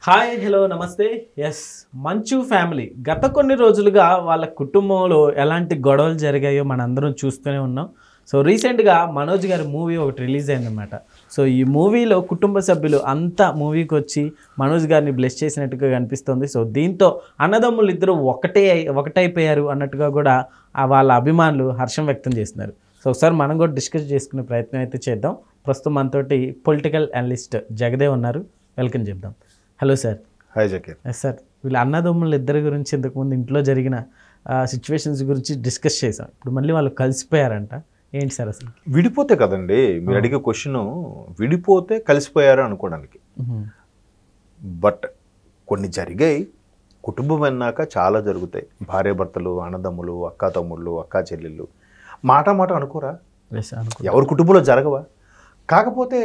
Hi hello నమస్తే. Yes, మంచు family గత కొన్ని రోజులుగా వాళ్ళ కుటుంబంలో ఎలాంటి గొడవలు జరిగాయో మనందరం చూస్తూనే ఉన్నాం. సో రీసెంట్గా మనోజ్ గారి మూవీ ఒకటి రిలీజ్ అయిందన్నమాట. సో ఈ మూవీలో కుటుంబ సభ్యులు అంతా మూవీకి వచ్చి మనోజ్ గారిని బ్లెస్ చేసినట్టుగా కనిపిస్తుంది. సో దీంతో అన్నదమ్ములు ఇద్దరు ఒకటైపోయారు అన్నట్టుగా కూడా వాళ్ళ అభిమానులు హర్షం వ్యక్తం చేస్తున్నారు. సో ఒకసారి మనం కూడా డిస్కస్ చేసుకునే ప్రయత్నం అయితే చేద్దాం. ప్రస్తుతం మనతోటి పొలిటికల్ అనలిస్ట్ జగదేవ్ ఉన్నారు. వెల్కమ్ చెప్దాం. Hello sir. Hi Zakir. Sir, వీళ్ళ అన్నదమ్ములు ఇద్దరి గురించి ఇంతకుముందు ఇంట్లో జరిగిన సిచ్యువేషన్స్ గురించి డిస్కస్ చేసాం. ఇప్పుడు మళ్ళీ వాళ్ళు కలిసిపోయారంట. ఏంటి సార్ అసలు? విడిపోతే కదండి మీరు అడిగే క్వశ్చన్, విడిపోతే కలిసిపోయారు అనుకోవడానికి. బట్ కొన్ని జరిగాయి. కుటుంబం అన్నాక చాలా జరుగుతాయి. భార్యాభర్తలు, అన్నదమ్ములు, అక్కా తమ్ముళ్ళు, అక్కా చెల్లెళ్ళు మాట అనుకోరా? ఎవరి కుటుంబంలో జరగవా? కాకపోతే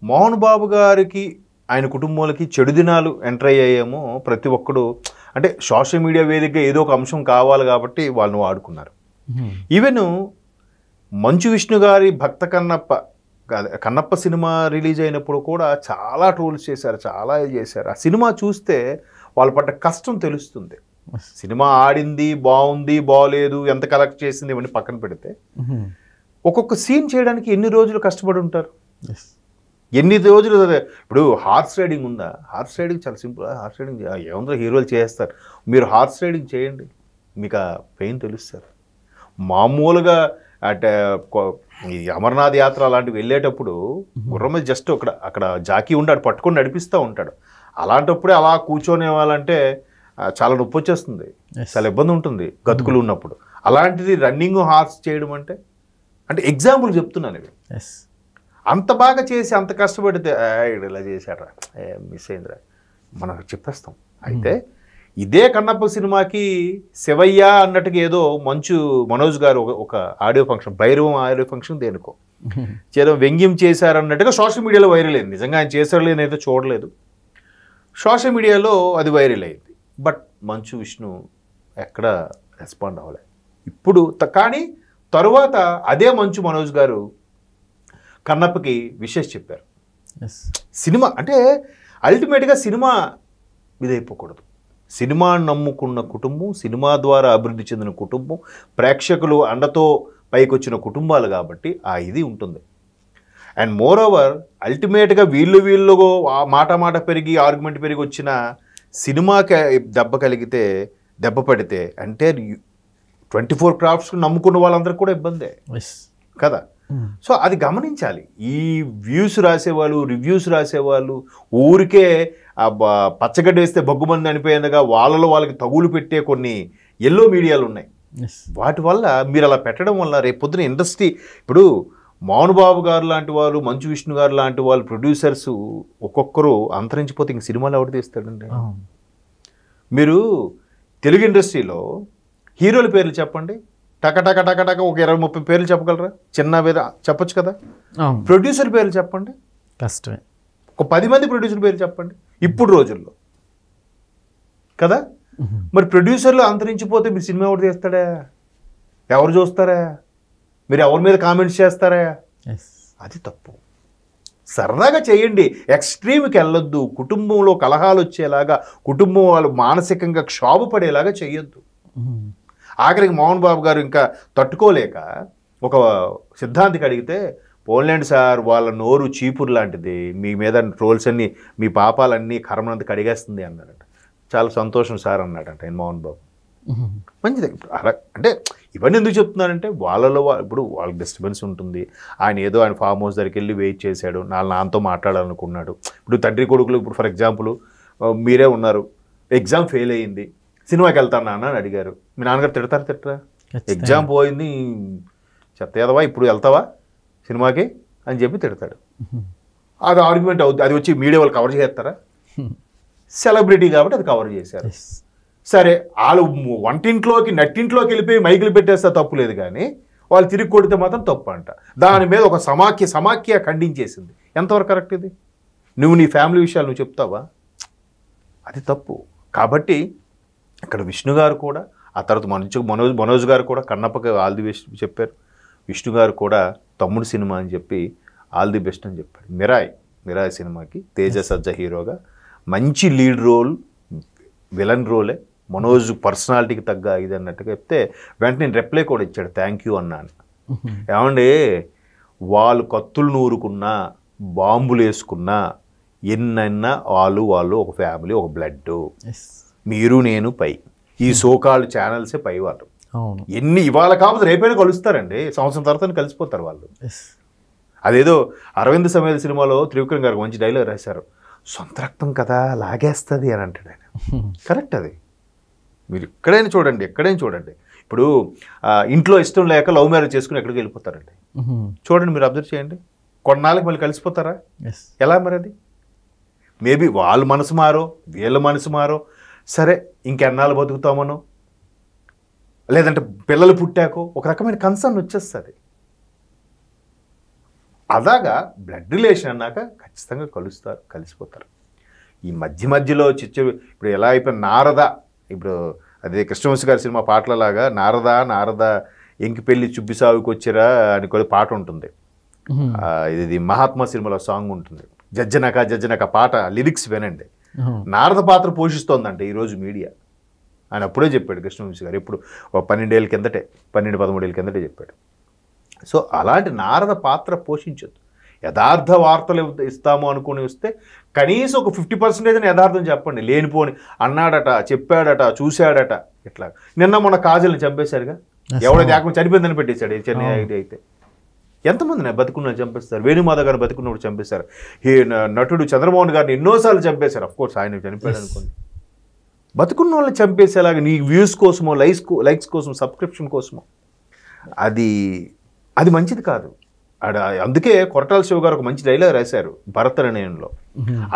మోహన్ బాబు గారికి ఆయన కుటుంబాలకి చెడు దినాలు ఎంటర్ అయ్యాయేమో ప్రతి ఒక్కడు. అంటే సోషల్ మీడియా వేదికగా ఏదో ఒక అంశం కావాలి కాబట్టి వాళ్ళను వాడుకున్నారు. ఈవెన్ మంచు విష్ణు గారి భక్త కన్నప్ప సినిమా రిలీజ్ అయినప్పుడు కూడా చాలా ట్రోల్స్ చేశారు, చాలా చేశారు. ఆ సినిమా చూస్తే వాళ్ళు పడ్డ కష్టం తెలుస్తుంది. సినిమా ఆడింది, బాగుంది, బాగోలేదు, ఎంత కలెక్ట్ చేసింది ఇవన్నీ పక్కన పెడితే ఒక్కొక్క సీన్ చేయడానికి ఎన్ని రోజులు కష్టపడి ఉంటారు, ఎన్ని రోజులు. ఇప్పుడు హార్స్ రైడింగ్ ఉందా? హార్స్ రైడింగ్ చాలా సింపుల్. హార్స్ రైడింగ్ ఏముందో హీరోలు చేస్తారు. మీరు హార్స్ రైడింగ్ చేయండి, మీకు ఆ పెయిన్ తెలుస్తారు. మామూలుగా అంటే ఈ అమర్నాథ్ యాత్ర అలాంటివి వెళ్ళేటప్పుడు గుర్రం మీద జస్ట్ అక్కడ జాకీ ఉండి పట్టుకొని నడిపిస్తూ ఉంటాడు. అలాంటప్పుడే అలా కూర్చొని వాళ్ళంటే చాలా నొప్పి వచ్చేస్తుంది, చాలా ఇబ్బంది ఉంటుంది గతుకులు ఉన్నప్పుడు. అలాంటిది రన్నింగ్ హార్స్ చేయడం అంటే ఎగ్జాంపుల్ చెప్తున్నాను. ఇవి అంత బాగా చేసి అంత కష్టపడితే ఇలా చేశారా, మిస్ అయిందిరా మనం చెప్పేస్తాం. అయితే ఇదే కన్నప్ప సినిమాకి శివయ్య అన్నట్టుగా ఏదో మనోజ్ గారు ఒక audio function, Bhairavam audio function దేనికో చేదో వ్యంగ్యం చేశారన్నట్టుగా సోషల్ మీడియాలో వైరల్ అయింది. నిజంగా ఆయన చేశారు లేదైతే చూడలేదు, సోషల్ మీడియాలో అది వైరల్ అయింది. బట్ మంచు విష్ణు ఎక్కడ రెస్పాండ్ అవ్వలేదు ఇప్పుడు. కానీ తరువాత అదే మనోజ్ గారు కన్నప్పకి విషెస్ చెప్పారు. సినిమా అంటే అల్టిమేట్గా సినిమా ఇదైపోకూడదు. సినిమా నమ్ముకున్న కుటుంబం, సినిమా ద్వారా అభివృద్ధి చెందిన కుటుంబం, ప్రేక్షకులు అండతో పైకి వచ్చిన కుటుంబాలు కాబట్టి ఆ ఇది ఉంటుంది. అండ్ మోర్ ఓవర్ అల్టిమేట్గా వీళ్ళు మాట పెరిగి ఆర్గ్యుమెంట్ పెరిగి వచ్చిన సినిమాకి దెబ్బ పడితే అంటే 24 క్రాఫ్ట్స్ నమ్ముకున్న వాళ్ళందరికీ కూడా ఇబ్బందే కదా. సో అది గమనించాలి. ఈ వ్యూస్ రాసేవాళ్ళు, రివ్యూస్ రాసేవాళ్ళు ఊరికే పచ్చగడ్డ వేస్తే బొగ్గుమంది అనిపోయేందుగా వాళ్ళకి తగులు పెట్టే కొన్ని ఎల్లో మీడియాలు ఉన్నాయి. వాటి వల్ల మీరు అలా పెట్టడం వల్ల రేపు పొద్దున ఇండస్ట్రీ, ఇప్పుడు మోహన్ బాబు గారు లాంటి వాళ్ళు, మంచు విష్ణు గారు లాంటి వాళ్ళు ప్రొడ్యూసర్స్ ఒక్కొక్కరు అంతరించిపోతే ఇంక సినిమాలు ఎవరు తీస్తాడండి? మీరు తెలుగు ఇండస్ట్రీలో హీరోల పేర్లు చెప్పండి, టక ఒక 20-30 పేర్లు చెప్పగలరా? చిన్న మీద చెప్పొచ్చు కదా. ప్రొడ్యూసర్ పేర్లు చెప్పండి, కష్టమే. ఒక 10 మంది ప్రొడ్యూసర్ పేర్లు చెప్పండి ఇప్పుడు రోజుల్లో కదా. మరి ప్రొడ్యూసర్లు అంతరించిపోతే మీరు సినిమా ఎవరు తీస్తాడా? ఎవరు చూస్తారా? మీరు ఎవరి మీద కామెంట్స్ చేస్తారా? అది తప్పు. సరదాగా చేయండి, ఎక్స్ట్రీమ్కి వెళ్ళొద్దు. కుటుంబంలో కలహాలు వచ్చేలాగా, కుటుంబం వాళ్ళు మానసికంగా క్షోభపడేలాగా చేయొద్దు. ఆఖరికి మోహన్ బాబు గారు ఇంకా తట్టుకోలేక ఒక సిద్ధాంతికి అడిగితే, పోన్లేండి సార్, వాళ్ళ నోరు చీపురు లాంటిది, మీ మీద ట్రోల్స్ అన్నీ, మీ పాపాలన్నీ కర్మనంత కడిగేస్తుంది అన్నాడట. చాలా సంతోషం సార్ అన్నాడట ఆయన మోహన్ బాబు. మంచిది. అలా అంటే ఇవన్నీ ఎందుకు చెప్తున్నారంటే వాళ్ళలో ఇప్పుడు వాళ్ళకి డిస్టర్బెన్స్ ఉంటుంది. ఆయన ఫామ్ హౌస్ దగ్గరికి వెళ్ళి వెయిట్ చేశాడు, నాన్నతో మాట్లాడాలనుకున్నాడు. ఇప్పుడు తండ్రి కొడుకులు, ఇప్పుడు ఫర్ ఎగ్జాంపుల్ మీరే ఉన్నారు, ఎగ్జామ్ ఫెయిల్ అయ్యింది, సినిమాకి వెళ్తాను నాన్న అని అడిగారు. మీ నాన్నగారు తిట్టరా? ఎగ్జామ్ పోయింది చెత్త ఏదవా, ఇప్పుడు వెళ్తావా సినిమాకి అని చెప్పి తిడతాడు. అది ఆర్గ్యుమెంట్ అవుతుంది. అది వచ్చి మీడియా వాళ్ళు కవర్ చేస్తారా? సెలబ్రిటీ కాబట్టి అది కవర్ చేశారు. సరే, వాళ్ళు వంటింట్లోకి నట్టింట్లోకి వెళ్ళిపోయి మైకులు పెట్టేస్తే తప్పు లేదు, కానీ వాళ్ళు తిరిగి కొడితే మాత్రం తప్పు అంట. దాని మీద ఒక సమాఖ్య ఖండించేసింది. ఎంతవరకు కరెక్ట్ ఇది? నువ్వు నీ ఫ్యామిలీ విషయాలు నువ్వు చెప్తావా? అది తప్పు. కాబట్టి ఇక్కడ విష్ణు గారు కూడా, ఆ తర్వాత మనోజ్ గారు కూడా కన్నప్పకి ఆల్ ది బెస్ట్ చెప్పారు. విష్ణు గారు కూడా తమ్ముడు సినిమా అని చెప్పి ఆల్ ది బెస్ట్ అని చెప్పాడు. మిరాయ్ సినిమాకి తేజ సజ్జ హీరోగా మంచి లీడ్ రోల్, విలన్ రోలే, మనోజ్ పర్సనాలిటీకి తగ్గ ఇది అన్నట్టుగా చెప్తే వెంటనే నేను రిప్లై కూడా ఇచ్చాడు, థ్యాంక్ యూ అన్నాను. ఏమండి వాళ్ళు కత్తులు నూరుకున్నా, బాంబులు వేసుకున్నా, ఎన్నైనా వాళ్ళు ఒక ఫ్యామిలీ, ఒక బ్లడ్. మీరు నేను పై, ఈ సోకాళ్ళు ఛానల్సే పై వాళ్ళు. ఎన్ని ఇవాళ కాకపోతే రేపైనా కలుస్తారండి, సంవత్సరం తర్వాత కలిసిపోతారు వాళ్ళు. అదేదో అరవింద్ సమేత సినిమాలో త్రివిక్రమ్ గారు మంచి డైలాగ్ రాశారు, సొంత రక్తం కదా లాగేస్తుంది అని అంటాడు ఆయన. కరెక్ట్ అది. మీరు ఎక్కడైనా చూడండి. ఇప్పుడు ఇంట్లో ఇష్టం లేక లవ్ మ్యారేజ్ చేసుకుని ఎక్కడికి వెళ్ళిపోతారండి. చూడండి, మీరు అబ్జర్వ్ చేయండి, కొన్నాళ్ళకి మళ్ళీ కలిసిపోతారా? ఎలా మరి అది? మేబీ వాళ్ళ మనసు మారో, వీళ్ళ మనసు మారో, సరే ఇంకెన్నాళ్ళు బతుకుతామనో, లేదంటే పిల్లలు పుట్టాకో ఒక రకమైన కన్సర్న్ వచ్చేస్తుంది. అలాగా బ్లడ్ రిలేషన్ అన్నాక ఖచ్చితంగా కలిసిపోతారు. ఈ మధ్యలో ఇప్పుడు ఎలా అయిపోయిన నారద, ఇప్పుడు అదే కృష్ణవంశీ గారి సినిమా పాటలలాగా నారద ఎంకి పెళ్ళి చుబ్బిసావుకి వచ్చిరా అని కొద్ది పాట ఉంటుంది. ఇది మహాత్మా సినిమాలో సాంగ్ ఉంటుంది, జజ్జనక పాట లిరిక్స్ వినండి. నారద పాత్ర పోషిస్తోందంటే ఈరోజు మీడియా. ఆయన అప్పుడే చెప్పాడు కృష్ణవంశీ గారు, ఇప్పుడు 12-13 ఏళ్ళ కిందటే చెప్పాడు. సో అలాంటి నారద పాత్ర పోషించొద్దు. యథార్థ వార్తలు ఇస్తాము అనుకుని వస్తే కనీసం ఒక 50% యథార్థం చెప్పండి. లేనిపోని అన్నాడట, చెప్పాడట, చూశాడట. ఇట్లా నిన్న మొన్న కాజల్ని చంపేశారుగా, ఎవడైతే ఆత్మ చనిపోయిందని పెట్టేశాడు చెన్నై అయితే. ఎంతమంది బతుకున్న చంపేస్తారు? వేణుమాధవ్ గారిని బతుకున్నప్పుడు చంపేశారు. ఈ నటుడు చంద్రమోహన్ గారిని ఎన్నోసార్లు చంపేశారు. అఫ్కోర్స్ ఆయన చనిపోయాడు అనుకోండి. బతుకున్న వాళ్ళని చంపేసేలాగా నీ వ్యూస్ కోసమో, లైక్స్ కోసం, సబ్స్క్రిప్షన్ కోసమో అది మంచిది కాదు. అందుకే కొరటాల శివ గారు ఒక మంచి డైలాగ్ రాశారు భరతనాట్యంలో.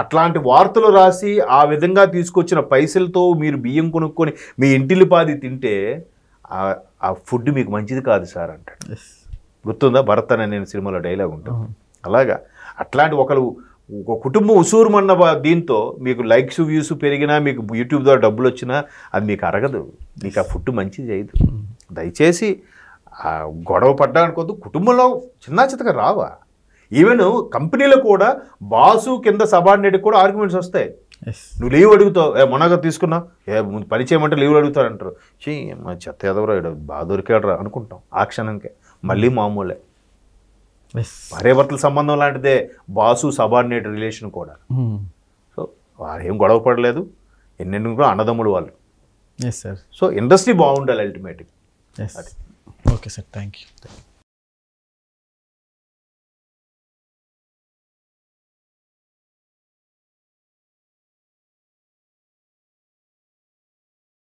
అట్లాంటి వార్తలు రాసి ఆ విధంగా తీసుకొచ్చిన పైసలతో మీరు బియ్యం కొనుక్కొని మీ ఇంటిల్లిపాది తింటే ఆ ఫుడ్ మీకు మంచిది కాదు సార్ అంటాడు. గుర్తుందా? భరతనాట్యం సినిమాలో డైలాగ్ ఉంటుంది. అలాగా అట్లాంటి ఒక కుటుంబం ఉసూరుమన్న దీంతో మీకు లైక్స్, వ్యూస్ పెరిగినా, మీకు యూట్యూబ్ ద్వారా డబ్బులు వచ్చినా అది మీకు అరగదు. మీకు ఆ ఫుడ్ మంచిది చేయదు. దయచేసి గొడవ పడ్డానుకోద్దు. కుటుంబంలో చిన్నగా రావా? ఈవెన్ కంపెనీలో కూడా బాసు కింద సబార్డినేట్కి కూడా ఆర్గ్యుమెంట్స్ వస్తాయి. నువ్వు లీవ్ అడుగుతావు, మొన్నగా తీసుకున్నావు, ముందు పని చేయమంటే లీవ్లు అడుగుతారంటారు. మా చెత్త ఎదవరా బాగా దొరికాడరా అనుకుంటాం. ఆ క్షణంకే మళ్ళీ మామూలే. భార్యాభర్తల సంబంధం లాంటిదే బాసు సబార్డినేట్ రిలేషన్ కూడా. సో వారు ఏం గొడవ పడలేదు, ఎన్నెన్ని కూడా అన్నదమ్ముడు వాళ్ళు. సో ఇండస్ట్రీ బాగుండాలి అల్టిమేట్గా. Okay sir, thank you.